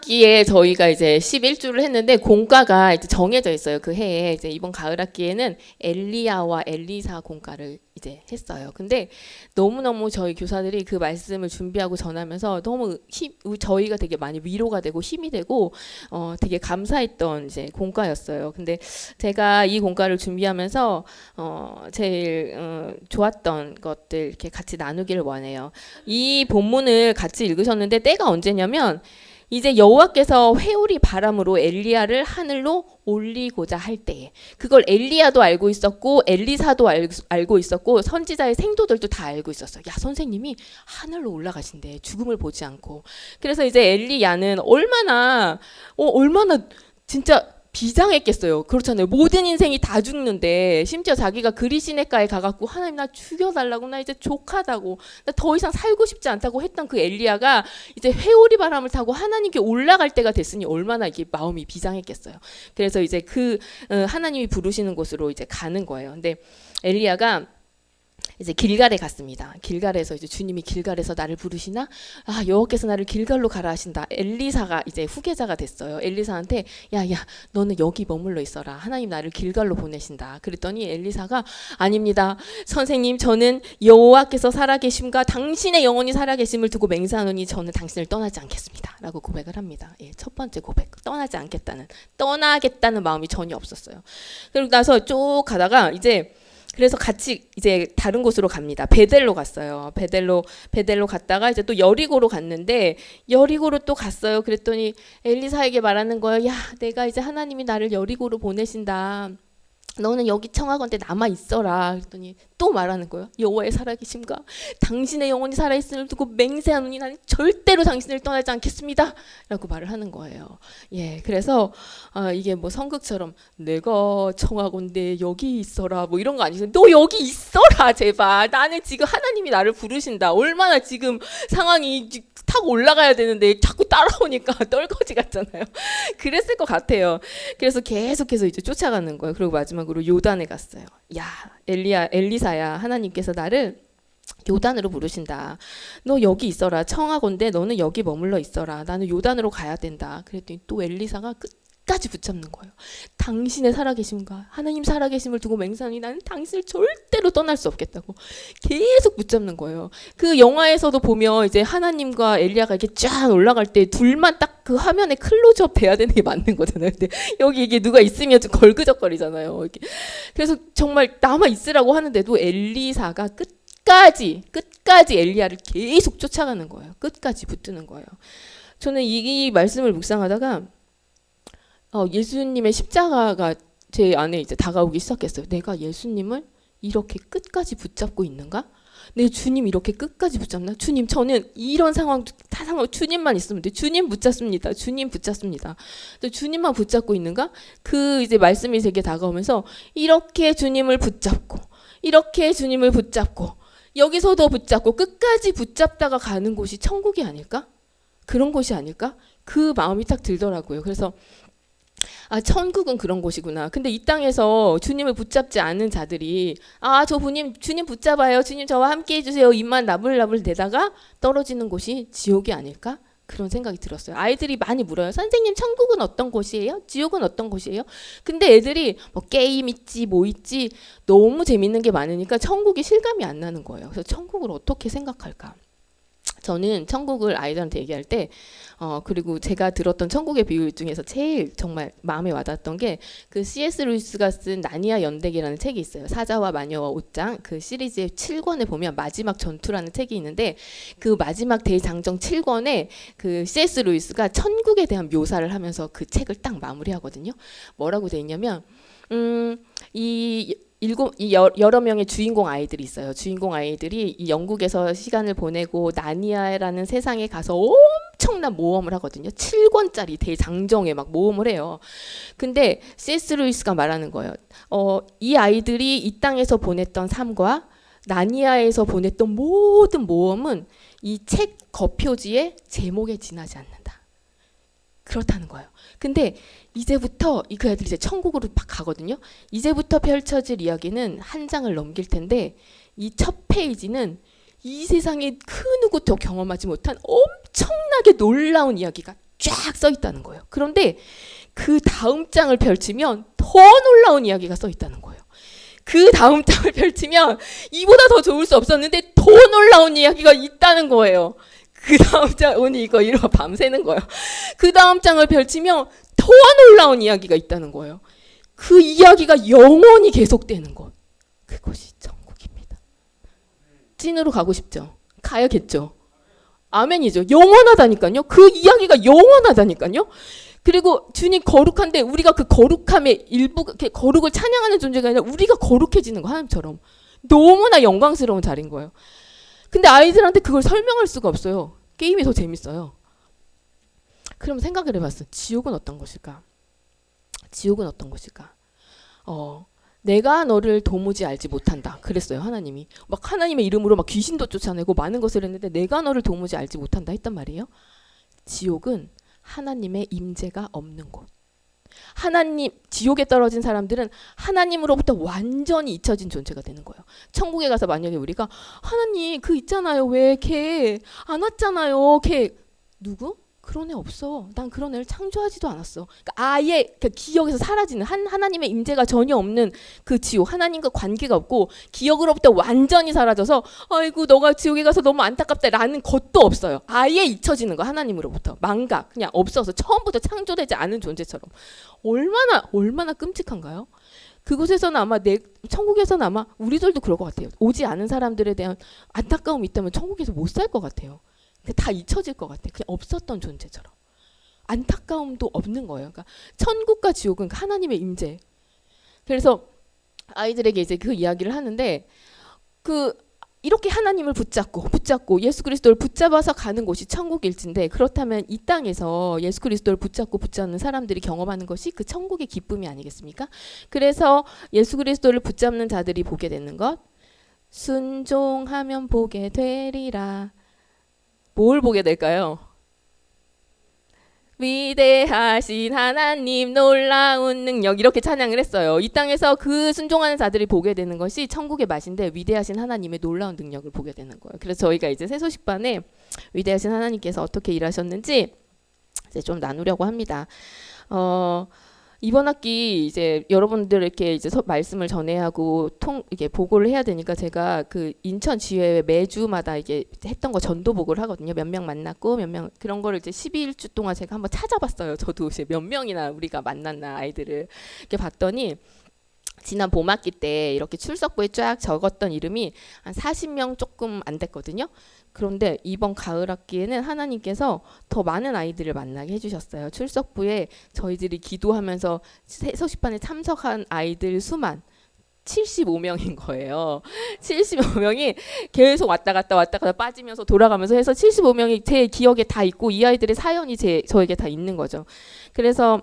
기에 저희가 이제 11주를 했는데 공과가 이제 정해져 있어요. 그 해에 이제 이번 가을 학기에는 엘리야와 엘리사 공과를 이제 했어요. 근데 너무너무 저희 교사들이 그 말씀을 준비하고 전하면서 너무 저희가 되게 많이 위로가 되고 힘이 되고 되게 감사했던 이제 공과였어요. 근데 제가 이 공과를 준비하면서 제일 좋았던 것들 이렇게 같이 나누기를 원해요. 이 본문을 같이 읽으셨는데 때가 언제냐면 이제 여호와께서 회오리 바람으로 엘리야를 하늘로 올리고자 할 때에, 그걸 엘리야도 알고 있었고 엘리사도 알고 있었고 선지자의 생도들도 다 알고 있었어요. 야, 선생님이 하늘로 올라가신대, 죽음을 보지 않고. 그래서 이제 엘리야는 얼마나 진짜 비장했겠어요. 그렇잖아요. 모든 인생이 다 죽는데 심지어 자기가 그리시네가에 가갖고 하나님 나 죽여달라고, 나 이제 족하다고, 나 더 이상 살고 싶지 않다고 했던 그 엘리야가 이제 회오리 바람을 타고 하나님께 올라갈 때가 됐으니 얼마나 이게 마음이 비장했겠어요. 그래서 이제 하나님이 부르시는 곳으로 이제 가는 거예요. 근데 엘리야가 이제 길갈에 갔습니다. 길갈에서 이제 주님이 길갈에서 나를 부르시나? 아, 여호와께서 나를 길갈로 가라 하신다. 엘리사가 이제 후계자가 됐어요. 엘리사한테 야, 너는 여기 머물러 있어라. 하나님 나를 길갈로 보내신다. 그랬더니 엘리사가 아닙니다. 선생님, 저는 여호와께서 살아계심과 당신의 영혼이 살아계심을 두고 맹세하노니 저는 당신을 떠나지 않겠습니다. 라고 고백을 합니다. 예, 첫 번째 고백. 떠나겠다는 마음이 전혀 없었어요. 그리고 나서 쭉 가다가 그래서 같이 이제 다른 곳으로 갑니다. 베델로 갔어요. 베델로 갔다가 이제 또 여리고로 갔는데 여리고로 또 갔어요. 그랬더니 엘리사에게 말하는 거예요. 야, 내가 이제 하나님이 나를 여리고로 보내신다. 너는 여기 청하건대 남아 있어라. 그랬더니 또 말하는 거예요. 여호와의 살아계심과 당신의 영혼이 살아있음을 두고 맹세하노니 나는 절대로 당신을 떠나지 않겠습니다. 라고 말을 하는 거예요. 예, 그래서 이게 뭐 성극처럼 내가 청하건대 여기 있어라 뭐 이런 거 아니죠. 너 여기 있어라 제발. 나는 지금 하나님이 나를 부르신다. 얼마나 지금 상황이 타고 올라가야 되는데 자꾸 따라오니까 떨거지 같잖아요. 그랬을 것 같아요. 그래서 계속해서 이제 쫓아가는 거예요. 그리고 마지막으로 요단에 갔어요. 야, 엘리사야, 하나님께서 나를 요단으로 부르신다. 너 여기 있어라. 청하건대 너는 여기 머물러 있어라. 나는 요단으로 가야 된다. 그랬더니 또 엘리사가 끝까지 붙잡는 거예요. 당신의 살아계심과 하나님 살아계심을 두고 맹세하니 나는 당신을 절대로 떠날 수 없겠다고 계속 붙잡는 거예요. 그 영화에서도 보면 이제 하나님과 엘리야가 이렇게 쫙 올라갈 때 둘만 딱 그 화면에 클로즈업 돼야 되는 게 맞는 거잖아요. 근데 여기 이게 누가 있으면 좀 걸그적거리잖아요. 이렇게. 그래서 정말 남아 있으라고 하는데도 엘리사가 끝까지 엘리야를 계속 쫓아가는 거예요. 끝까지 붙드는 거예요. 저는 이 말씀을 묵상하다가 예수님의 십자가가 제 안에 이제 다가오기 시작했어요. 내가 예수님을 이렇게 끝까지 붙잡고 있는가? 내 주님 이렇게 끝까지 붙잡나? 주님, 저는 이런 상황 주님만 있으면 돼. 주님 붙잡습니다. 주님 붙잡습니다. 주님만 붙잡고 있는가? 그 이제 말씀이 제게 다가오면서 이렇게 주님을 붙잡고 여기서도 붙잡고 끝까지 붙잡다가 가는 곳이 천국이 아닐까? 그런 곳이 아닐까? 그 마음이 딱 들더라고요. 그래서 천국은 그런 곳이구나. 근데 이 땅에서 주님을 붙잡지 않은 자들이 주님 붙잡아요. 주님 저와 함께 해주세요. 입만 나불나불 대다가 떨어지는 곳이 지옥이 아닐까? 그런 생각이 들었어요. 아이들이 많이 물어요. 선생님, 천국은 어떤 곳이에요? 지옥은 어떤 곳이에요? 근데 애들이 뭐 게임 있지 뭐 있지 너무 재밌는 게 많으니까 천국이 실감이 안 나는 거예요. 그래서 천국을 어떻게 생각할까? 저는 천국을 아이들한테 얘기할 때 그리고 제가 들었던 천국의 비유 중에서 제일 정말 마음에 와닿았던 게 그 C.S. 루이스가 쓴 나니아 연대기라는 책이 있어요. 사자와 마녀와 옷장, 그 시리즈의 7권에 보면 마지막 전투라는 책이 있는데 그 마지막 대장정 7권에 그 C.S. 루이스가 천국에 대한 묘사를 하면서 그 책을 딱 마무리하거든요. 뭐라고 돼 있냐면 여러 명의 주인공 아이들이 있어요. 주인공 아이들이 이 영국에서 시간을 보내고 나니아라는 세상에 가서 엄청난 모험을 하거든요. 7권짜리 대장정에 막 모험을 해요. 근데 C.S. 루이스가 말하는 거예요. 이 아이들이 이 땅에서 보냈던 삶과 나니아에서 보냈던 모든 모험은 이 책 겉표지의 제목에 지나지 않는다. 그렇다는 거예요. 근데 이제부터 그 애들이 이제 천국으로 막 가거든요. 이제부터 펼쳐질 이야기는 한 장을 넘길 텐데 이 첫 페이지는 이 세상에 그 누구도 경험하지 못한 엄청나게 놀라운 이야기가 쫙 써 있다는 거예요. 그런데 그 다음 장을 펼치면 더 놀라운 이야기가 써 있다는 거예요. 그 다음 장을 펼치면 이보다 더 좋을 수 없었는데 더 놀라운 이야기가 있다는 거예요. 그 다음 장, 오늘 이거 이러고 밤새는 거예요. 그 다음 장을 펼치면 더 놀라운 이야기가 있다는 거예요. 그 이야기가 영원히 계속되는 것. 그것이 천국입니다. 찐으로 가고 싶죠? 가야겠죠? 아멘이죠. 영원하다니까요. 그 이야기가 영원하다니까요. 그리고 주님 거룩한데 우리가 그 거룩함의 일부, 거룩을 찬양하는 존재가 아니라 우리가 거룩해지는 거, 하나님처럼. 너무나 영광스러운 자리인 거예요. 근데 아이들한테 그걸 설명할 수가 없어요. 게임이 더 재밌어요. 그럼 생각을 해봤어. 지옥은 어떤 것일까? 지옥은 어떤 것일까? 내가 너를 도무지 알지 못한다. 그랬어요, 하나님이. 막 하나님의 이름으로 막 귀신도 쫓아내고 많은 것을 했는데 내가 너를 도무지 알지 못한다 했단 말이에요. 지옥은 하나님의 임재가 없는 곳. 하나님, 지옥에 떨어진 사람들은 하나님으로부터 완전히 잊혀진 존재가 되는 거예요. 천국에 가서 만약에 우리가 하나님 그 있잖아요. 왜 걔 안 왔잖아요. 걔 누구? 그런 애 없어. 난 그런 애를 창조하지도 않았어. 그러니까 아예 그 기억에서 사라지는 하나님의 임재가 전혀 없는 그 지옥. 하나님과 관계가 없고 기억으로부터 완전히 사라져서 아이고 너가 지옥에 가서 너무 안타깝다라는 것도 없어요. 아예 잊혀지는 거. 하나님으로부터 망각 그냥 없어서 처음부터 창조되지 않은 존재처럼. 얼마나 끔찍한가요? 그곳에서는 아마 천국에서는 아마 우리들도 그럴 것 같아요. 오지 않은 사람들에 대한 안타까움이 있다면 천국에서 못 살 것 같아요. 다 잊혀질 것 같아. 그냥 없었던 존재처럼. 안타까움도 없는 거예요. 그러니까 천국과 지옥은 하나님의 임재. 그래서 아이들에게 이제 그 이야기를 하는데 이렇게 하나님을 붙잡고 예수 그리스도를 붙잡아서 가는 곳이 천국일진데, 그렇다면 이 땅에서 예수 그리스도를 붙잡는 사람들이 경험하는 것이 그 천국의 기쁨이 아니겠습니까? 그래서 예수 그리스도를 붙잡는 자들이 보게 되는 것, 순종하면 보게 되리라. 뭘 보게 될까요? 위대하신 하나님 놀라운 능력, 이렇게 찬양을 했어요. 이 땅에서 그 순종하는 자들이 보게 되는 것이 천국의 맛인데 위대하신 하나님의 놀라운 능력을 보게 되는 거예요. 그래서 저희가 이제 새소식반에 위대하신 하나님께서 어떻게 일하셨는지 이제 좀 나누려고 합니다. 이번 학기 이제 여러분들에게 이제 말씀을 전해야 하고 이게 보고를 해야 되니까 제가 그 인천 지회에 매주마다 이게 했던 거 전도 보고를 하거든요. 몇 명 만났고 몇 명, 그런 거를 이제 12주 동안 제가 한번 찾아봤어요. 저도 이제 몇 명이나 우리가 만났나 아이들을 이렇게 봤더니 지난 봄학기 때 이렇게 출석부에 쫙 적었던 이름이 한 40명 조금 안 됐거든요. 그런데 이번 가을 학기에는 하나님께서 더 많은 아이들을 만나게 해주셨어요. 출석부에 저희들이 기도하면서 새소식반에 참석한 아이들 수만 75명인 거예요. 75명이 계속 왔다 갔다 빠지면서 돌아가면서 해서 75명이 제 기억에 다 있고 이 아이들의 사연이 저에게 다 있는 거죠. 그래서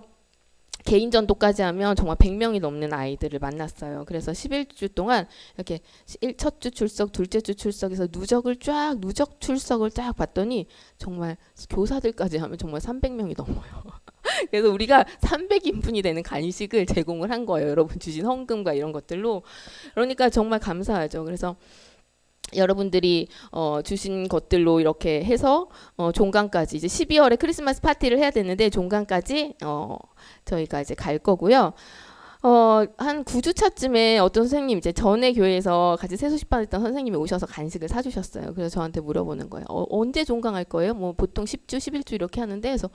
개인 전도까지 하면 정말 100명이 넘는 아이들을 만났어요. 그래서 11주 동안 이렇게 첫 주 출석, 둘째 주 출석에서 누적 출석을 쫙 봤더니 정말 교사들까지 하면 정말 300명이 넘어요. 그래서 우리가 300인분이 되는 간식을 제공을 한 거예요. 여러분 주신 헌금과 이런 것들로. 그러니까 정말 감사하죠. 그래서 여러분들이 주신 것들로 이렇게 해서 종강까지 이제 12월에 크리스마스 파티를 해야 되는데 종강까지 저희가 이제 갈 거고요. 한 9주차쯤에 어떤 선생님, 이제 전에 교회에서 같이 새소식반 했던 선생님이 오셔서 간식을 사주셨어요. 그래서 저한테 물어보는 거예요. 언제 종강할 거예요? 뭐 보통 10주, 11주 이렇게 하는데, 그래서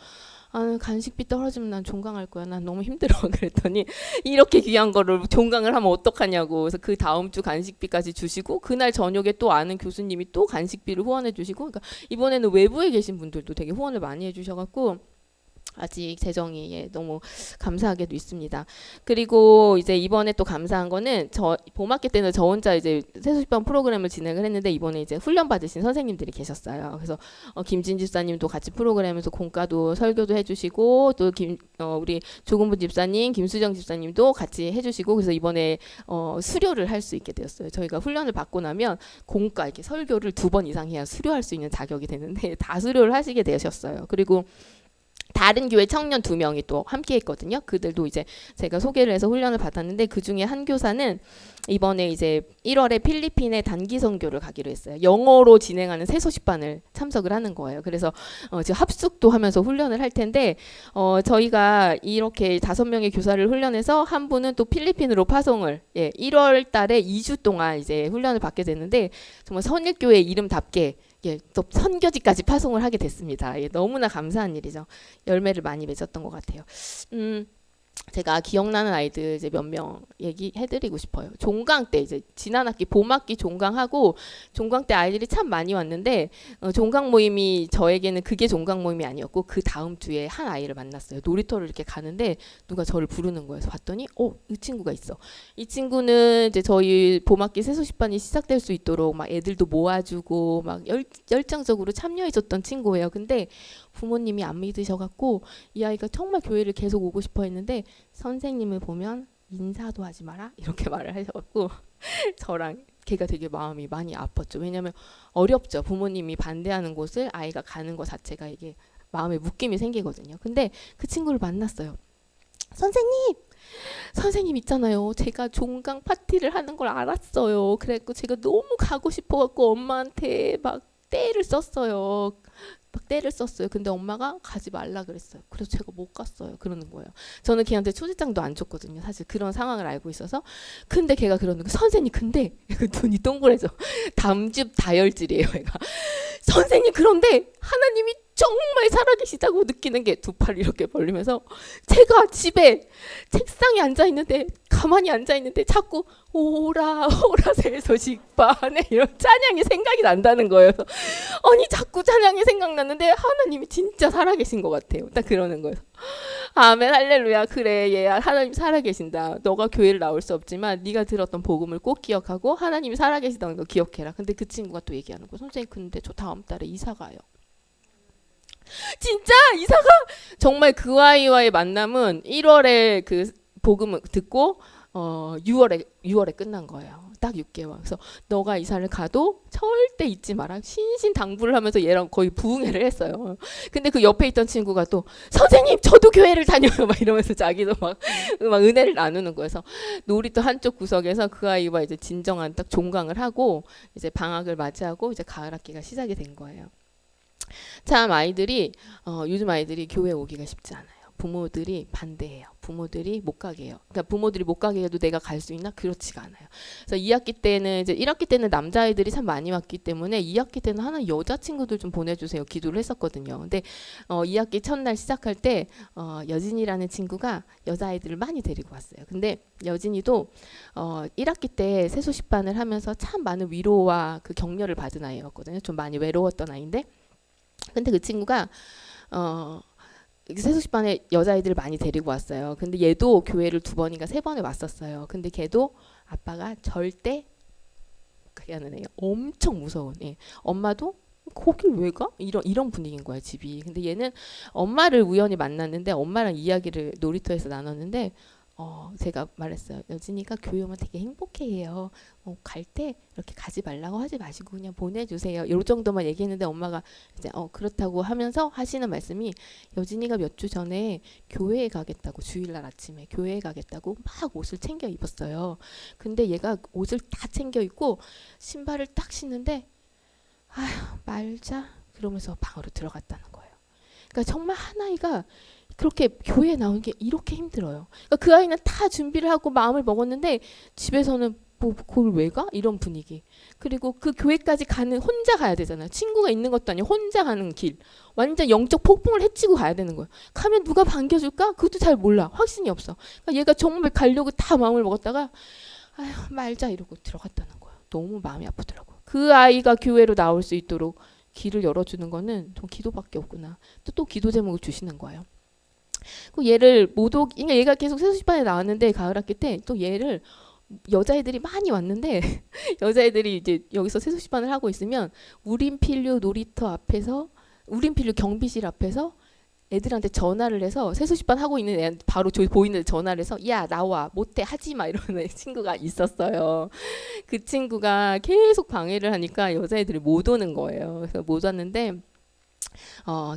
간식비 떨어지면 난 종강할 거야. 난 너무 힘들어. 그랬더니 이렇게 귀한 거를 종강을 하면 어떡하냐고. 그래서 그 다음 주 간식비까지 주시고 그날 저녁에 또 아는 교수님이 또 간식비를 후원해 주시고, 그러니까 이번에는 외부에 계신 분들도 되게 후원을 많이 해주셔갖고 아직 재정이 너무 감사하게도 있습니다. 그리고 이제 이번에 또 감사한 거는 저 봄학기 때는 저 혼자 이제 새소식반 프로그램을 진행을 했는데 이번에 이제 훈련 받으신 선생님들이 계셨어요. 그래서 김진 집사님도 같이 프로그램에서 공과도 설교도 해주시고 또 우리 조금부 집사님, 김수정 집사님도 같이 해주시고, 그래서 이번에 수료를 할 수 있게 되었어요. 저희가 훈련을 받고 나면 공과 이렇게 설교를 2번 이상 해야 수료할 수 있는 자격이 되는데 다 수료를 하시게 되셨어요. 그리고 다른 교회 청년 2명이 또 함께 했거든요. 그들도 이제 제가 소개를 해서 훈련을 받았는데 그 중에 한 교사는 이번에 이제 1월에 필리핀에 단기 선교를 가기로 했어요. 영어로 진행하는 새소식반을 참석을 하는 거예요. 그래서 지금 합숙도 하면서 훈련을 할 텐데 저희가 이렇게 5명의 교사를 훈련해서 한 분은 또 필리핀으로 파송을 1월 달에 2주 동안 이제 훈련을 받게 됐는데 정말 선일교회 이름답게 또 선교지까지 파송을 하게 됐습니다. 너무나 감사한 일이죠. 열매를 많이 맺었던 것 같아요. 제가 기억나는 아이들 이제 몇 명 얘기해드리고 싶어요. 종강 때 이제 지난 학기 봄학기 종강하고 종강 때 아이들이 참 많이 왔는데 종강 모임이 저에게는 그게 종강 모임이 아니었고 그 다음 주에 한 아이를 만났어요. 놀이터를 이렇게 가는데 누가 저를 부르는 거예요. 봤더니 이 친구가 있어. 이 친구는 이제 저희 봄학기 새소식반이 시작될 수 있도록 막 애들도 모아주고 막 열정적으로 참여해줬던 친구예요. 근데 부모님이 안 믿으셔갖고 이 아이가 정말 교회를 계속 오고 싶어 했는데 선생님을 보면 인사도 하지 마라 이렇게 말을 하셔갖고 저랑 걔가 되게 마음이 많이 아팠죠. 왜냐면 어렵죠. 부모님이 반대하는 곳을 아이가 가는 것 자체가 이게 마음에 묶임이 생기거든요. 근데 그 친구를 만났어요. 선생님 있잖아요. 제가 종강 파티를 하는 걸 알았어요. 그래갖고 제가 너무 가고 싶어갖고 엄마한테 막 떼를 썼어요. 근데 엄마가 가지 말라 그랬어요. 그래서 제가 못 갔어요. 그러는 거예요. 저는 걔한테 초대장도 안 줬거든요. 사실 그런 상황을 알고 있어서. 근데 걔가 그러는 거예요. 선생님 근데 눈이 동그래져. 담즙 다혈질이에요. 얘가. 선생님 그런데 하나님이 정말 살아계시다고 느끼는 게 2팔 이렇게 벌리면서 제가 집에 책상에 앉아있는데 가만히 앉아있는데 자꾸 오라 새소식반에 이런 찬양이 생각이 난다는 거예요. 아니 자꾸 찬양이 생각났는데 하나님이 진짜 살아계신 것 같아요. 딱 그러는 거예요. 아멘 할렐루야. 그래 얘 하나님 살아계신다. 너가 교회를 나올 수 없지만 네가 들었던 복음을 꼭 기억하고 하나님이 살아계시다는 거 기억해라. 근데 그 친구가 또 얘기하는 거예요. 선생님 근데 저 다음 달에 이사 가요. 진짜 이사가 정말 그 아이와의 만남은 1월에 그 복음을 듣고 6월에 끝난 거예요. 딱 6개월. 그래서 너가 이사를 가도 절대 잊지 마라. 신신당부를 하면서 얘랑 거의 부흥회를 했어요. 근데 그 옆에 있던 친구가 또 선생님 저도 교회를 다녀요 막 이러면서 자기도 막 은혜를 나누는 거예요. 그래서 놀이터 한쪽 구석에서 그 아이와 이제 진정한 딱 종강을 하고 이제 방학을 맞이하고 이제 가을 학기가 시작이 된 거예요. 참 요즘 아이들이 교회 오기가 쉽지 않아요. 부모들이 반대해요. 부모들이 못 가게 해요. 그러니까 부모들이 못 가게 해도 내가 갈 수 있나? 그렇지가 않아요. 그래서 2학기 때는 이제 1학기 때는 남자아이들이 참 많이 왔기 때문에 2학기 때는 하나 여자 친구들 좀 보내주세요. 기도를 했었거든요. 근데 2학기 첫날 시작할 때 여진이라는 친구가 여자아이들을 많이 데리고 왔어요. 근데 여진이도 1학기 때 새소식반을 하면서 참 많은 위로와 그 격려를 받은 아이였거든요. 좀 많이 외로웠던 아이인데 근데 그 친구가 새소식반에 여자아이들을 많이 데리고 왔어요. 근데 얘도 교회를 2번인가 3번을 왔었어요. 근데 걔도 아빠가 절대 그냥 엄청 무서운 엄마도 거길 왜 가? 이런 분위기인 거야 집이. 근데 얘는 엄마를 우연히 만났는데 엄마랑 이야기를 놀이터에서 나눴는데 제가 말했어요. 여진이가 교회 오면 되게 행복해해요. 갈 때 이렇게 가지 말라고 하지 마시고 그냥 보내주세요. 이 정도만 얘기했는데 엄마가 이제 그렇다고 하면서 하시는 말씀이 여진이가 몇 주 전에 교회에 가겠다고 주일날 아침에 교회에 가겠다고 막 옷을 챙겨 입었어요. 근데 얘가 옷을 다 챙겨 입고 신발을 딱 신는데 아휴 말자 그러면서 방으로 들어갔다는 거예요. 그러니까 정말 한 아이가 그렇게 교회에 나오는 게 이렇게 힘들어요. 그러니까 그 아이는 다 준비를 하고 마음을 먹었는데 집에서는 그걸 왜 가? 이런 분위기. 그리고 그 교회까지 혼자 가야 되잖아요. 친구가 있는 것도 아니고 혼자 가는 길. 완전 영적 폭풍을 헤치고 가야 되는 거예요. 가면 누가 반겨줄까? 그것도 잘 몰라. 확신이 없어. 그러니까 얘가 정말 가려고 다 마음을 먹었다가 아휴 말자 이러고 들어갔다는 거예요. 너무 마음이 아프더라고요. 그 아이가 교회로 나올 수 있도록 길을 열어주는 거는 좀 기도밖에 없구나. 또 기도 제목을 주시는 거예요. 얘를 그러니까 얘가 계속 새소식반에 나왔는데 가을 학기 때 또 얘를 여자애들이 많이 왔는데 여자애들이 이제 여기서 새소식반을 하고 있으면 우린필류 놀이터 앞에서 우린필류 경비실 앞에서 애들한테 전화를 해서 새소식반 하고 있는 애한테 바로 저기 보이는 데 전화를 해서 야 나와 못해 하지마 이러는 친구가 있었어요. 그 친구가 계속 방해를 하니까 여자애들이 못 오는 거예요. 그래서 못 왔는데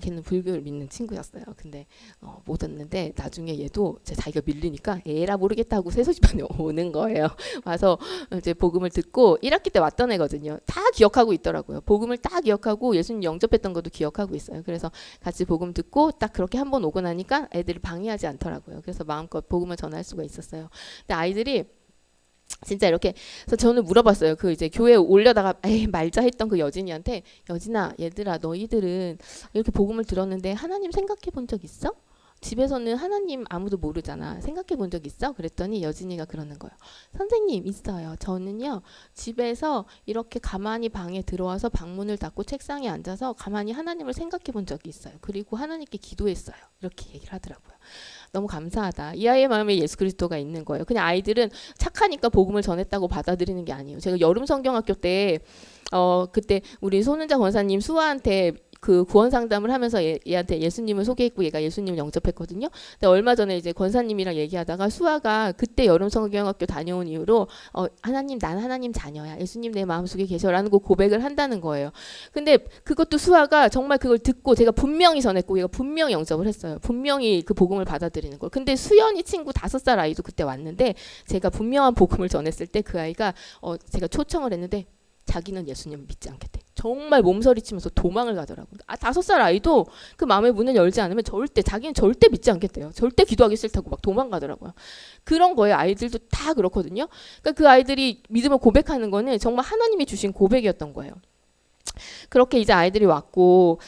걔는 불교를 믿는 친구였어요. 근데 못 왔는데 나중에 얘도 이제 자기가 밀리니까 에라 모르겠다고 세소집안에 오는 거예요. 와서 이제 복음을 듣고 1학기 때 왔던 애거든요. 다 기억하고 있더라고요. 복음을 딱 기억하고 예수님 영접했던 것도 기억하고 있어요. 그래서 같이 복음 듣고 딱 그렇게 한번 오고 나니까 애들을 방해하지 않더라고요. 그래서 마음껏 복음을 전할 수가 있었어요. 근데 아이들이 진짜 이렇게 그래서 저는 물어봤어요. 그 이제 교회에 올려다가 에이 말자 했던 그 여진이한테 여진아 얘들아 너희들은 이렇게 복음을 들었는데 하나님 생각해 본 적 있어? 집에서는 하나님 아무도 모르잖아. 생각해 본 적 있어? 그랬더니 여진이가 그러는 거예요. 선생님 있어요. 저는요 집에서 이렇게 가만히 방에 들어와서 방문을 닫고 책상에 앉아서 가만히 하나님을 생각해 본 적이 있어요. 그리고 하나님께 기도했어요. 이렇게 얘기를 하더라고요. 너무 감사하다. 이 아이의 마음에 예수 그리스도가 있는 거예요. 그냥 아이들은 착하니까 복음을 전했다고 받아들이는 게 아니에요. 제가 여름 성경학교 때 그때 우리 손은자 권사님 수아한테 그 구원 상담을 하면서 얘한테 예수님을 소개했고 얘가 예수님을 영접했거든요. 근데 얼마 전에 이제 권사님이랑 얘기하다가 수아가 그때 여름 성경학교 다녀온 이후로 하나님 난 하나님 자녀야. 예수님 내 마음속에 계셔라는 거 고백을 한다는 거예요. 근데 그것도 수아가 정말 그걸 듣고 제가 분명히 전했고 얘가 분명히 영접을 했어요. 분명히 그 복음을 받아들이는 걸. 근데 수연이 친구 5살 아이도 그때 왔는데 제가 분명한 복음을 전했을 때 그 아이가 제가 초청을 했는데 자기는 예수님을 믿지 않겠대. 정말 몸서리치면서 도망을 가더라고요. 5살 아이도 그 마음의 문을 열지 않으면 자기는 절대 믿지 않겠대요. 절대 기도하기 싫다고 막 도망가더라고요. 그런 거예요. 아이들도 다 그렇거든요. 그러니까 그 아이들이 믿음을 고백하는 거는 정말 하나님이 주신 고백이었던 거예요. 그렇게 이제 아이들이 왔고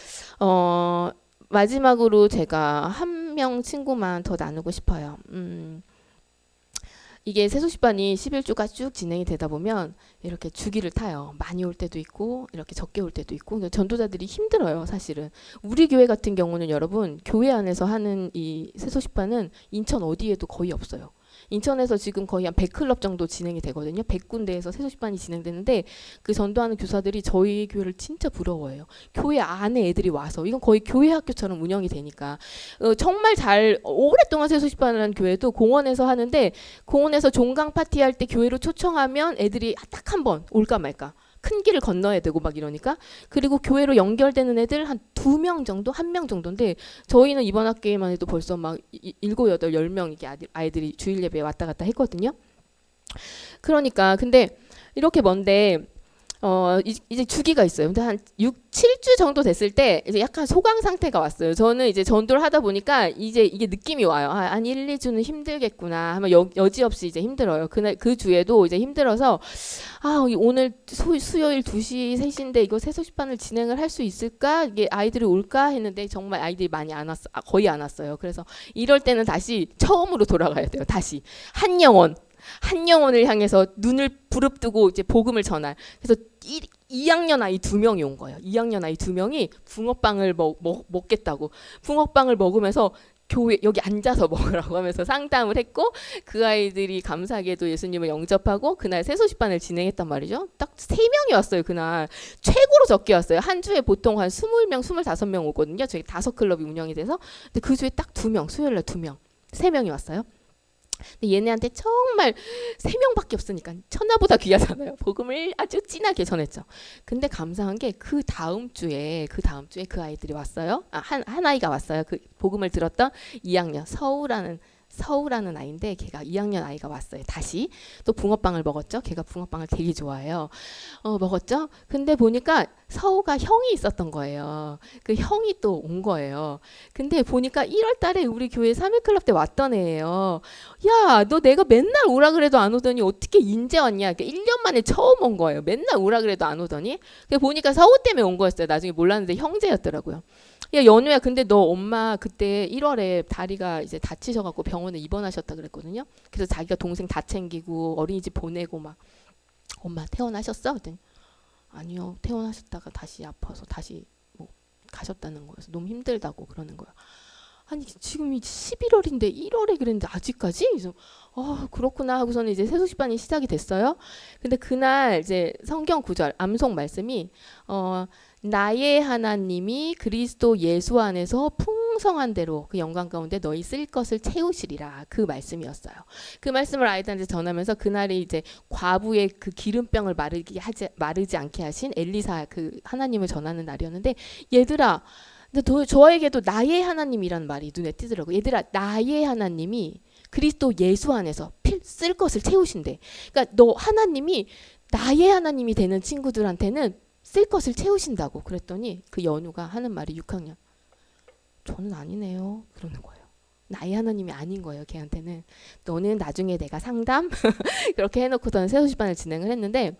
마지막으로 제가 한 명 친구만 더 나누고 싶어요. 이게 세소식반이 11주가 쭉 진행이 되다 보면 이렇게 주기를 타요. 많이 올 때도 있고 이렇게 적게 올 때도 있고 그러니까 전도자들이 힘들어요. 사실은 우리 교회 같은 경우는 여러분 교회 안에서 하는 이 세소식반은 인천 어디에도 거의 없어요. 인천에서 지금 거의 한 100클럽 정도 진행이 되거든요. 100군데에서 세소식반이 진행되는데 그 전도하는 교사들이 저희 교회를 진짜 부러워해요. 교회 안에 애들이 와서 이건 거의 교회 학교처럼 운영이 되니까 정말 잘 오랫동안 세소식반을 한 교회도 공원에서 하는데 공원에서 종강 파티할 때 교회로 초청하면 애들이 딱 한 번 올까 말까 큰 길을 건너야 되고 막 이러니까 그리고 교회로 연결되는 애들 한 2명 정도 1명 정도인데 저희는 이번 학기에만 해도 벌써 막 7, 8, 10명 이게 아이들이 주일 예배에 왔다 갔다 했거든요. 그러니까 근데 이렇게 먼데 이제 주기가 있어요. 근데 한 6, 7주 정도 됐을 때 이제 약간 소강 상태가 왔어요. 저는 이제 전도를 하다 보니까 이제 이게 느낌이 와요. 한 1, 2주는 힘들겠구나 하면 여지없이 이제 힘들어요. 그 주에도 이제 힘들어서 오늘 수요일 2시, 3시인데 이거 세소식반을 진행을 할 수 있을까? 이게 아이들이 올까? 했는데 정말 아이들이 많이 안 왔어. 거의 안 왔어요. 그래서 이럴 때는 다시 처음으로 돌아가야 돼요. 다시 한 영혼을 향해서 눈을 부릅뜨고 이제 복음을 전할. 그래서 2학년 아이 2명이 온 거예요. 2학년 아이 2명이 붕어빵을 먹겠다고. 붕어빵을 먹으면서 교회 여기 앉아서 먹으라고 하면서 상담을 했고 그 아이들이 감사하게도 예수님을 영접하고 그날 세소식반을 진행했단 말이죠. 딱 3명이 왔어요. 그날 최고로 적게 왔어요. 한 주에 보통 한 20명, 25명 오거든요. 저희 5클럽이 운영이 돼서. 근데 그 주에 딱 2명, 수요일날 2명, 3명이 왔어요. 근데 얘네한테 정말 3명밖에 없으니까 천하보다 귀하잖아요. 복음을 아주 진하게 전했죠. 근데 감사한 게 그 다음 주에 그 아이들이 왔어요. 한 아이가 왔어요. 그 복음을 들었던 2학년 서우라는 아이인데 걔가 2학년 아이가 왔어요. 다시 또 붕어빵을 먹었죠. 걔가 붕어빵을 되게 좋아해요. 먹었죠. 근데 보니까 서우가 형이 있었던 거예요. 그 형이 또 온 거예요. 근데 보니까 1월 달에 우리 교회 3일클럽 때 왔던 애예요. 야, 너 내가 맨날 오라 그래도 안 오더니 어떻게 인제 왔냐. 그러니까 1년 만에 처음 온 거예요. 맨날 오라 그래도 안 오더니. 보니까 서우 때문에 온 거였어요. 나중에 몰랐는데 형제였더라고요. 야, 연우야, 근데 너 엄마 그때 1월에 다리가 이제 다치셔갖고 병원에 입원하셨다 그랬거든요. 그래서 자기가 동생 다 챙기고 어린이집 보내고 막 엄마 퇴원하셨어? 그랬더니 아니요, 퇴원하셨다가 다시 아파서 다시 뭐 가셨다는 거여서 너무 힘들다고 그러는 거야. 아니 지금이 11월인데 1월에 그랬는데 아직까지? 그래서 그렇구나 하고서는 이제 세소식반이 시작이 됐어요. 근데 그날 이제 성경 구절 암송 말씀이 나의 하나님이 그리스도 예수 안에서 풍성한 대로 그 영광 가운데 너희 쓸 것을 채우시리라 그 말씀이었어요. 그 말씀을 아이들한테 전하면서 그날이 이제 과부의 그 기름병을 마르지 않게 하신 엘리사 그 하나님을 전하는 날이었는데 얘들아 근데 저에게도 나의 하나님이라는 말이 눈에 띄더라고요. 얘들아, 나의 하나님이 그리스도 예수 안에서 쓸 것을 채우신대. 그러니까 너 하나님이 나의 하나님이 되는 친구들한테는 쓸 것을 채우신다고. 그랬더니 그 연우가 하는 말이 6학년. 저는 아니네요. 그러는 거예요. 나의 하나님이 아닌 거예요. 걔한테는. 너는 나중에 내가 상담 그렇게 해놓고서는 세수시반을 진행을 했는데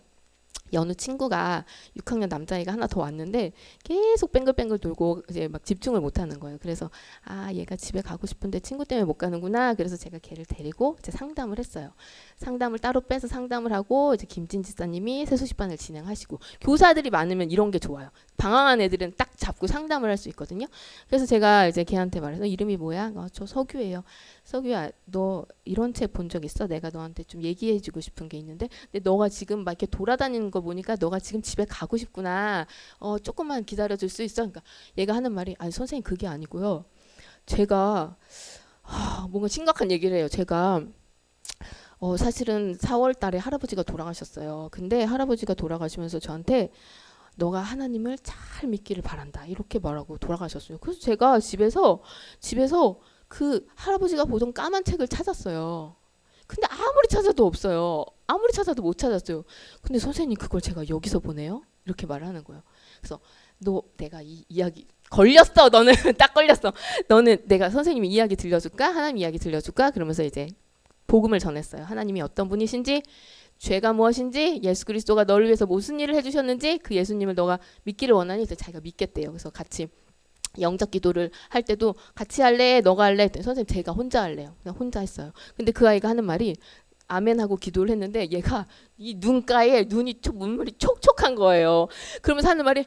연우 친구가 6학년 남자애가 하나 더 왔는데 계속 뱅글뱅글 돌고 이제 막 집중을 못 하는 거예요. 그래서 아, 얘가 집에 가고 싶은데 친구 때문에 못 가는구나. 그래서 제가 걔를 데리고 이제 상담을 했어요. 상담을 따로 빼서 상담을 하고 이제 김진 지사님이 세수시반을 진행하시고 교사들이 많으면 이런 게 좋아요. 방황한 애들은 딱 잡고 상담을 할 수 있거든요. 그래서 제가 이제 걔한테 말해서 이름이 뭐야? 저 서규예요. 서규야, 너 이런 책 본 적 있어? 내가 너한테 좀 얘기해주고 싶은 게 있는데, 근데 너가 지금 막 이렇게 돌아다니는 거 보니까 너가 지금 집에 가고 싶구나. 조금만 기다려줄 수 있어? 그러니까 얘가 하는 말이 아니 선생님 그게 아니고요. 제가 뭔가 심각한 얘기를 해요. 제가 사실은 4월 달에 할아버지가 돌아가셨어요. 근데 할아버지가 돌아가시면서 저한테 너가 하나님을 잘 믿기를 바란다. 이렇게 말하고 돌아가셨어요. 그래서 제가 집에서 그 할아버지가 보던 까만 책을 찾았어요. 근데 아무리 찾아도 없어요. 아무리 찾아도 못 찾았어요. 근데 선생님 그걸 제가 여기서 보네요. 이렇게 말을 하는 거예요. 그래서 너 내가 이 이야기 걸렸어. 너는 딱 걸렸어. 너는 내가 선생님이 이야기 들려줄까? 하나님 이야기 들려줄까? 그러면서 이제 복음을 전했어요. 하나님이 어떤 분이신지, 죄가 무엇인지, 예수 그리스도가 너를 위해서 무슨 일을 해주셨는지, 그 예수님을 너가 믿기를 원하니 이제 자기가 믿겠대요. 그래서 같이 영적 기도를 할 때도 같이 할래? 너가 할래? 했더니 선생님 제가 혼자 할래요. 그냥 혼자 했어요. 근데 그 아이가 하는 말이 아멘 하고 기도를 했는데 얘가 이 눈가에 눈물이 촉촉한 거예요. 그러면서 하는 말이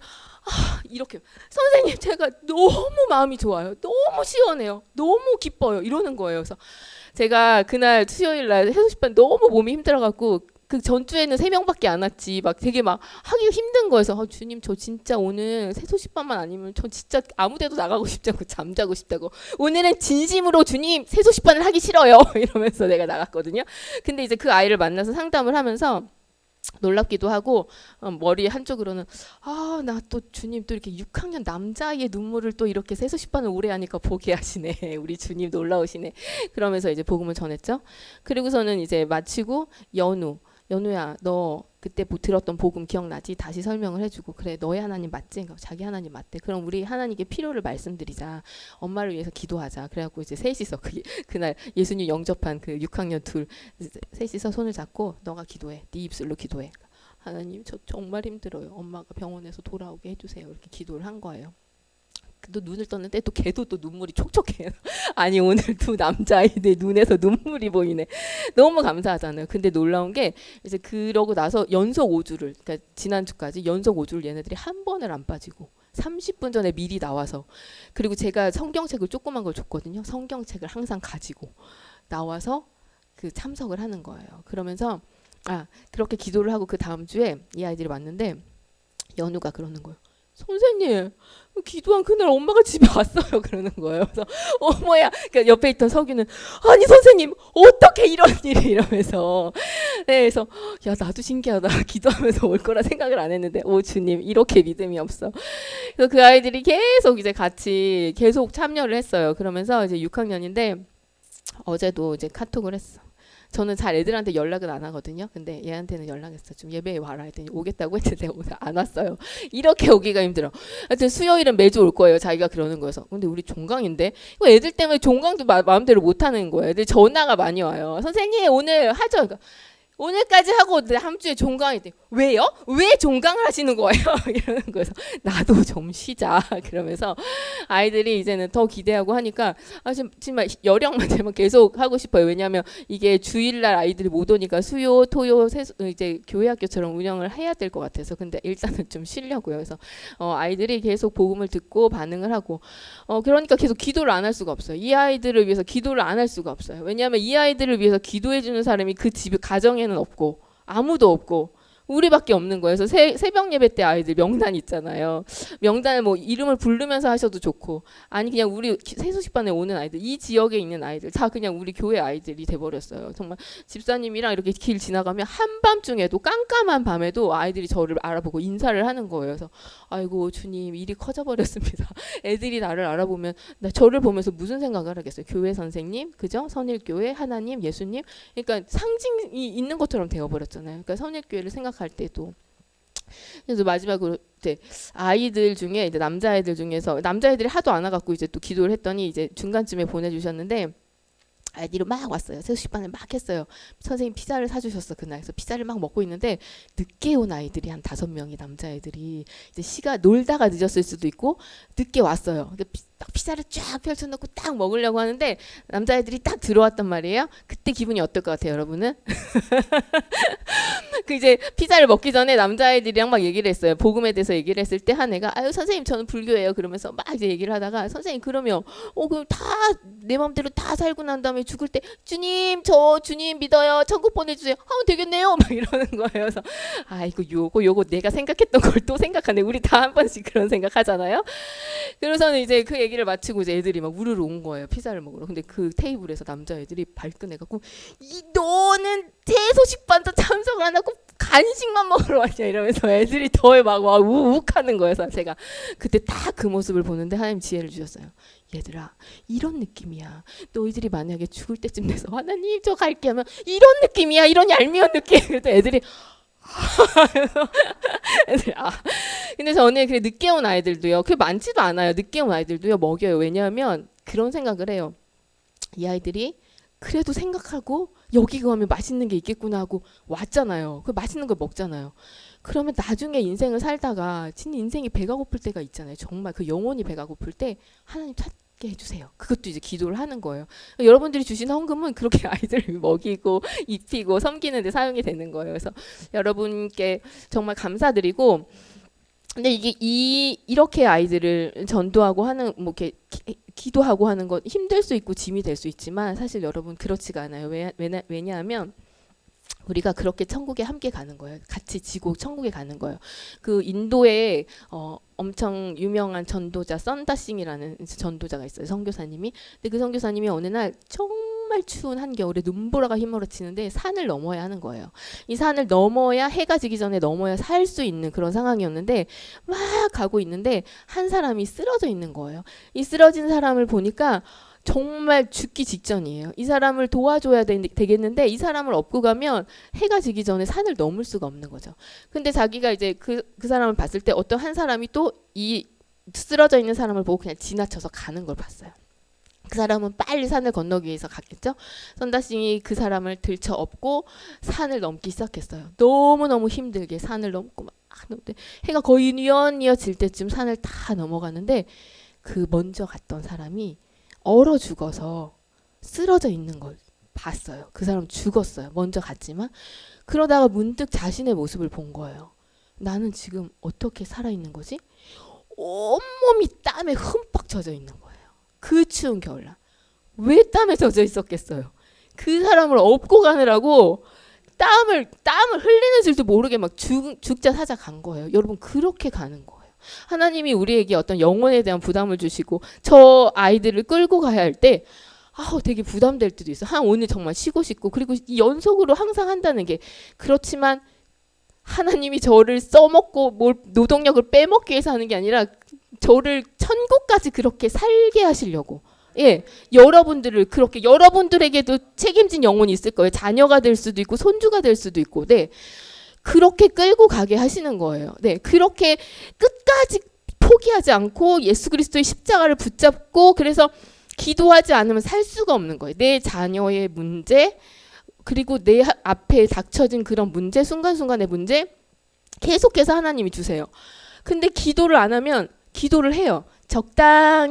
이렇게 선생님 제가 너무 마음이 좋아요. 너무 시원해요. 너무 기뻐요. 이러는 거예요. 그래서 제가 그날 수요일 날 해수식반 너무 몸이 힘들어갖고 그 전주에는 3명밖에 안 왔지 막 되게 막 하기 힘든 거여서 주님 저 진짜 오늘 세수식반만 아니면 저 진짜 아무데도 나가고 싶지 않고 잠자고 싶다고 오늘은 진심으로 주님 세수식반을 하기 싫어요 이러면서 내가 나갔거든요. 근데 이제 그 아이를 만나서 상담을 하면서 놀랍기도 하고 머리 한쪽으로는 나 또 주님 또 이렇게 6학년 남자아이의 눈물을 또 이렇게 세수식반을 오래 하니까 보게 하시네. 우리 주님 놀라우시네. 그러면서 이제 복음을 전했죠. 그리고서는 이제 마치고 연우야 너 그때 들었던 복음 기억나지? 다시 설명을 해주고 그래 너의 하나님 맞지? 자기 하나님 맞대. 그럼 우리 하나님께 필요를 말씀드리자. 엄마를 위해서 기도하자. 그래갖고 이제 셋이서 그날 예수님 영접한 그 6학년 둘 셋이서 손을 잡고 너가 기도해. 네 입술로 기도해. 하나님 저 정말 힘들어요. 엄마가 병원에서 돌아오게 해주세요. 이렇게 기도를 한 거예요. 또 눈을 떴는데 또 걔도 또 눈물이 촉촉해요. 아니 오늘 두 남자아이들 눈에서 눈물이 보이네. 너무 감사하잖아요. 근데 놀라운 게 이제 그러고 나서 연속 5주를 그러니까 지난주까지 연속 5주를 얘네들이 한 번을 안 빠지고 30분 전에 미리 나와서 그리고 제가 성경책을 조그만 걸 줬거든요. 성경책을 항상 가지고 나와서 그 참석을 하는 거예요. 그러면서 그렇게 기도를 하고 그 다음 주에 이 아이들이 왔는데 연우가 그러는 거예요. 선생님 기도한 그날 엄마가 집에 왔어요. 그러는 거예요. 그래서 어머야 그러니까 옆에 있던 서규는 아니 선생님 어떻게 이런 일이 이러면서 그래서 야 나도 신기하다. 기도하면서 올 거라 생각을 안 했는데 오 주님 이렇게 믿음이 없어. 그래서 그 아이들이 계속 이제 같이 계속 참여를 했어요. 그러면서 이제 6학년인데 어제도 이제 카톡을 했어. 저는 잘 애들한테 연락은 안 하거든요. 근데 얘한테는 연락했어. 좀 예배에 와라 했더니 오겠다고 했는데 오늘 안 왔어요. 이렇게 오기가 힘들어. 하여튼 수요일은 매주 올 거예요. 자기가 그러는 거여서. 근데 우리 종강인데 이거 애들 때문에 종강도 마음대로 못 하는 거예요. 애들 전화가 많이 와요. 선생님 오늘 하죠. 그러니까 오늘까지 하고 다음 주에 종강이 돼. 왜요? 왜 종강을 하시는 거예요? 이러는 거예요. 나도 좀 쉬자. 그러면서 아이들이 이제는 더 기대하고 하니까 정말 열형만 되면 계속 하고 싶어요. 왜냐하면 이게 주일날 아이들이 못 오니까 수요, 토요, 이제 교회학교처럼 운영을 해야 될 것 같아서 근데 일단은 좀 쉬려고요. 그래서 아이들이 계속 복음을 듣고 반응을 하고 그러니까 계속 기도를 안 할 수가 없어요. 이 아이들을 위해서 기도를 안 할 수가 없어요. 왜냐하면 이 아이들을 위해서 기도해 주는 사람이 그 집 가정에는 없고 아무도 없고 우리밖에 없는 거예요. 그래서 새벽 예배 때 아이들 명단 있잖아요. 명단을 뭐 이름을 부르면서 하셔도 좋고, 아니 그냥 우리 세수식반에 오는 아이들, 이 지역에 있는 아이들 다 그냥 우리 교회 아이들이 돼버렸어요. 정말 집사님이랑 이렇게 길 지나가면 한밤중에도, 깜깜한 밤에도 아이들이 저를 알아보고 인사를 하는 거예요. 그래서 아이고 주님, 일이 커져버렸습니다. 애들이 나를 알아보면 저를 보면서 무슨 생각을 하겠어요. 교회 선생님, 그죠? 선일교회, 하나님, 예수님, 그러니까 상징이 있는 것처럼 되어버렸잖아요. 그러니까 선일교회를 생각할 때도. 그래서 마지막으로 이제 아이들 중에, 이제 남자애들 중에서, 남자애들이 하도 안 와갖고 이제 또 기도를 했더니 이제 중간쯤에 보내주셨는데, 아이들이 막 왔어요. 세수식반을 막 했어요. 선생님 피자를 사주셨어 그날. 그래서 피자를 막 먹고 있는데 늦게 온 아이들이 한 5명이, 남자애들이 이제 시가 놀다가 늦었을 수도 있고 늦게 왔어요. 근데 딱 피자를 쫙 펼쳐놓고 딱 먹으려고 하는데 남자애들이 딱 들어왔단 말이에요. 그때 기분이 어떨 것 같아요, 여러분은? 그 이제 피자를 먹기 전에 남자애들이랑 막 얘기를 했어요. 복음에 대해서 얘기를 했을 때 한 애가 아유 선생님 저는 불교예요 그러면서 막 이제 얘기를 하다가, 선생님 그러면 그럼 다 내 맘대로 다 살고 난 다음에 죽을 때 주님 저 주님 믿어요 천국 보내주세요 하면 되겠네요 막 이러는 거예요. 그래서 아이고 요거 내가 생각했던 걸 또 생각하네. 우리 다 한 번씩 그런 생각하잖아요. 그래서는 이제 그 얘기를 마치고 이제 애들이 막 우르르 온 거예요, 피자를 먹으러. 근데 그 테이블에서 남자애들이 발끈해갖고 너는 세소식반도 참석을 안 하고 간식만 먹으러 왔냐 이러면서 애들이 더 막 우욱하는 거예요. 그래서 제가 그때 딱 그 모습을 보는데 하나님 지혜를 주셨어요. 얘들아 이런 느낌이야. 너희들이 만약에 죽을 때쯤 돼서 하나님 저 갈게 하면 이런 느낌이야. 이런 얄미운 느낌. 그래서 애들이 근데 저는 그래 늦게 온 아이들도요, 그게 많지도 않아요. 늦게 온 아이들도요 먹여요. 왜냐하면 그런 생각을 해요. 이 아이들이 그래도 생각하고 여기 가면 맛있는 게 있겠구나 하고 왔잖아요. 그 맛있는 걸 먹잖아요. 그러면 나중에 인생을 살다가 진짜 인생이 배가 고플 때가 있잖아요. 정말 그 영혼이 배가 고플 때 하나님 찾게 해주세요. 그것도 이제 기도를 하는 거예요. 여러분들이 주신 헌금은 그렇게 아이들을 먹이고 입히고 섬기는 데 사용이 되는 거예요. 그래서 여러분께 정말 감사드리고, 근데 이게 이렇게 아이들을 전도하고 하는, 뭐 이렇게 기도하고 하는 건 힘들 수 있고 짐이 될 수 있지만 사실 여러분 그렇지가 않아요. 왜냐하면 우리가 그렇게 천국에 함께 가는 거예요. 같이 지고 천국에 가는 거예요. 그 인도에 엄청 유명한 전도자 썬다싱이라는 전도자가 있어요. 선교사님이. 근데 그 선교사님이 어느 날 정말 추운 한겨울에 눈보라가 휘몰아치는데 산을 넘어야 하는 거예요. 이 산을 넘어야, 해가 지기 전에 넘어야 살 수 있는 그런 상황이었는데 막 가고 있는데 한 사람이 쓰러져 있는 거예요. 이 쓰러진 사람을 보니까 정말 죽기 직전이에요. 이 사람을 도와줘야 되겠는데 이 사람을 업고 가면 해가 지기 전에 산을 넘을 수가 없는 거죠. 근데 자기가 이제 그 사람을 봤을 때 어떤 한 사람이 또 이 쓰러져 있는 사람을 보고 그냥 지나쳐서 가는 걸 봤어요. 그 사람은 빨리 산을 건너기 위해서 갔겠죠. 선다싱이 그 사람을 들쳐 업고 산을 넘기 시작했어요. 너무너무 힘들게 산을 넘고 막 해가 거의 뉘엿뉘엿 질 때쯤 산을 다 넘어가는데 그 먼저 갔던 사람이 얼어 죽어서 쓰러져 있는 걸 봤어요. 그 사람 죽었어요. 먼저 갔지만. 그러다가 문득 자신의 모습을 본 거예요. 나는 지금 어떻게 살아있는 거지? 온몸이 땀에 흠뻑 젖어 있는 거예요. 그 추운 겨울날. 왜 땀에 젖어 있었겠어요? 그 사람을 업고 가느라고 땀을 흘리는 줄도 모르게 막 죽자 사자 간 거예요. 여러분 그렇게 가는 거예요. 하나님이 우리에게 어떤 영혼에 대한 부담을 주시고 저 아이들을 끌고 가야 할 때 되게 부담될 때도 있어요. 오늘 정말 쉬고 싶고, 그리고 연속으로 항상 한다는 게, 그렇지만 하나님이 저를 써먹고 노동력을 빼먹기 위해서 하는 게 아니라 저를 천국까지 그렇게 살게 하시려고. 예, 여러분들을 그렇게, 여러분들에게도 책임진 영혼이 있을 거예요. 자녀가 될 수도 있고 손주가 될 수도 있고, 네. 그렇게 끌고 가게 하시는 거예요. 네, 그렇게 끝까지 포기하지 않고 예수 그리스도의 십자가를 붙잡고, 그래서 기도하지 않으면 살 수가 없는 거예요. 내 자녀의 문제, 그리고 내 앞에 닥쳐진 그런 문제, 순간순간의 문제 계속해서 하나님이 주세요. 근데 기도를 안 하면, 기도를 해요. 적당한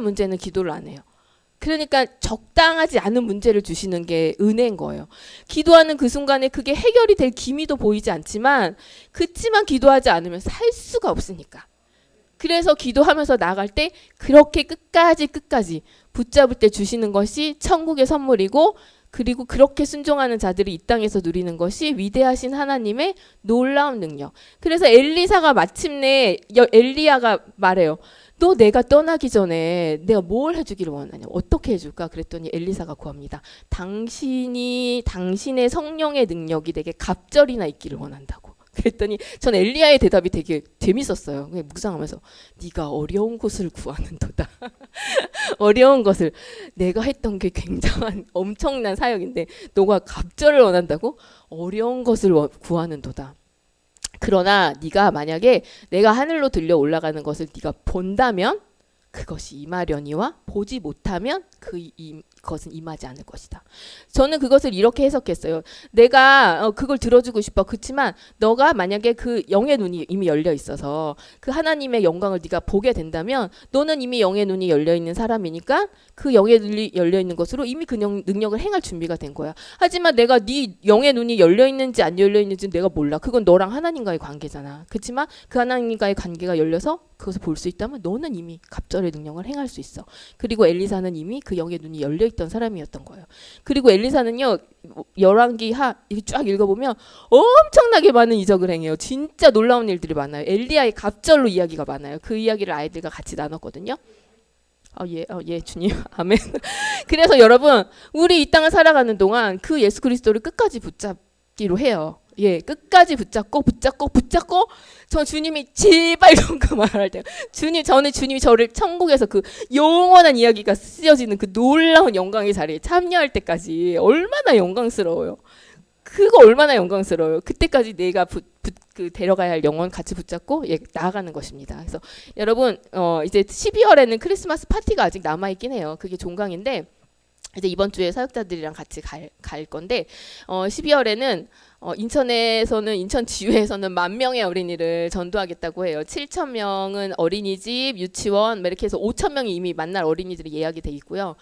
문제는 기도를 안 해요. 그러니까 적당하지 않은 문제를 주시는 게 은혜인 거예요. 기도하는 그 순간에 그게 해결이 될 기미도 보이지 않지만, 그치만 기도하지 않으면 살 수가 없으니까. 그래서 기도하면서 나갈 때 그렇게 끝까지 붙잡을 때 주시는 것이 천국의 선물이고, 그리고 그렇게 순종하는 자들이 이 땅에서 누리는 것이 위대하신 하나님의 놀라운 능력. 그래서 엘리사가 마침내 엘리야가 말해요. 너 내가 떠나기 전에 내가 뭘 해주기를 원하냐? 어떻게 해줄까? 그랬더니 엘리사가 구합니다. 당신이 당신의 성령의 능력이 내게 갑절이나 있기를 원한다고. 그랬더니 전 엘리야의 대답이 되게 재밌었어요. 묵상하면서 네가 어려운 것을 구하는도다. 어려운 것을 내가 했던 게 굉장한 엄청난 사역인데 너가 갑절을 원한다고? 어려운 것을 구하는도다. 그러나 네가 만약에 내가 하늘로 들려 올라가는 것을 네가 본다면 그것이 임하려니와 보지 못하면 그것은 임하지 않을 것이다. 저는 그것을 이렇게 해석했어요. 내가 그걸 들어주고 싶어. 그렇지만 너가 만약에 그 영의 눈이 이미 열려 있어서 그 하나님의 영광을 네가 보게 된다면 너는 이미 영의 눈이 열려 있는 사람이니까 그 영의 눈이 열려 있는 것으로 이미 그 능력을 행할 준비가 된 거야. 하지만 내가 네 영의 눈이 열려 있는지 안 열려 있는지 내가 몰라. 그건 너랑 하나님과의 관계잖아. 그렇지만 그 하나님과의 관계가 열려서 그것을 볼 수 있다면 너는 이미 갑절의 능력을 행할 수 있어. 그리고 엘리사는 이미 그 영의 눈이 열려 있던 사람이었던 거예요. 그리고 엘리사는요, 열왕기하 이렇게 쫙 읽어보면 엄청나게 많은 이적을 행해요. 진짜 놀라운 일들이 많아요. 엘리야의 갑절로 이야기가 많아요. 그 이야기를 아이들과 같이 나눴거든요. 예, 주님, 아멘. 그래서 여러분, 우리 이 땅을 살아가는 동안 그 예수 그리스도를 끝까지 붙잡기로 해요. 예, 끝까지 붙잡고 저 주님이 제발 좀 그만할 때 저는 주님이 저를 천국에서 그 영원한 이야기가 쓰여지는 그 놀라운 영광의 자리에 참여할 때까지 얼마나 영광스러워요. 그거 얼마나 영광스러워요. 그때까지 내가 데려가야 할 영혼 같이 붙잡고 나아가는 것입니다. 그래서 여러분 이제 12월에는 크리스마스 파티가 아직 남아있긴 해요. 그게 종강인데 이제 이번 주에 사역자들이랑 같이 갈 건데 12월에는 인천 지회에서는 10,000명의 어린이를 전도하겠다고 해요. 7,000명은 어린이집, 유치원 이렇게 해서 5,000명이 이미 만날 어린이들이 예약이 돼 있고요.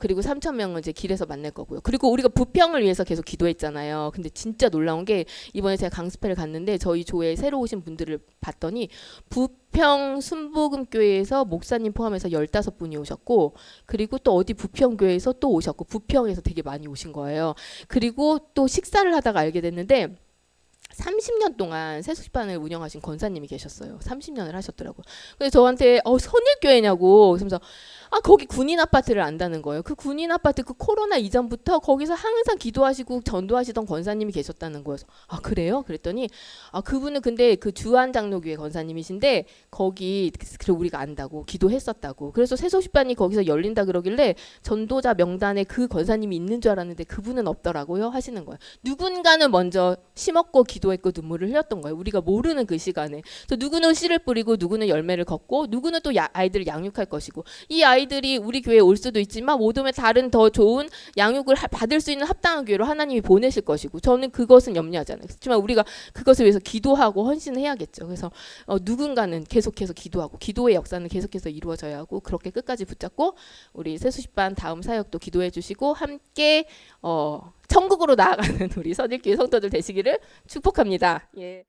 그리고 3,000명은 이제 길에서 만날 거고요. 그리고 우리가 부평을 위해서 계속 기도했잖아요. 근데 진짜 놀라운 게 이번에 제가 강습회를 갔는데 저희 교회에 새로 오신 분들을 봤더니 부평 순복음교회에서 목사님 포함해서 15분이 오셨고 그리고 또 어디 부평교회에서 또 오셨고 부평에서 되게 많이 오신 거예요. 그리고 또 식사를 하다가 알게 됐는데 30년 동안 세수시반을 운영하신 권사님이 계셨어요. 30년을 하셨더라고요. 그래서 저한테 선일교회냐고 그러면서 거기 군인 아파트를 안다는 거예요. 그 군인 아파트 그 코로나 이전부터 거기서 항상 기도하시고 전도하시던 권사님이 계셨다는 거예요. 그래요? 그랬더니 그분은 근데 그 주한장로교회 권사님이신데 거기 우리가 안다고 기도했었다고. 그래서 세소식반이 거기서 열린다 그러길래 전도자 명단에 그 권사님이 있는 줄 알았는데 그분은 없더라고요 하시는 거예요. 누군가는 먼저 심었고 기도했고 눈물을 흘렸던 거예요. 우리가 모르는 그 시간에. 그래서 누구는 씨를 뿌리고 누구는 열매를 걷고 누구는 또 아이들을 양육할 것이고 이 아이들이 우리 교회에 올 수도 있지만 못 오면 다른 더 좋은 양육을 받을 수 있는 합당한 교회로 하나님이 보내실 것이고 저는 그것은 염려하지 않아요. 그렇지만 우리가 그것을 위해서 기도하고 헌신을 해야겠죠. 그래서 누군가는 계속해서 기도하고 기도의 역사는 계속해서 이루어져야 하고 그렇게 끝까지 붙잡고 우리 세수식반 다음 사역도 기도해 주시고 함께 천국으로 나아가는 우리 선일교회 성도들 되시기를 축복합니다. 예.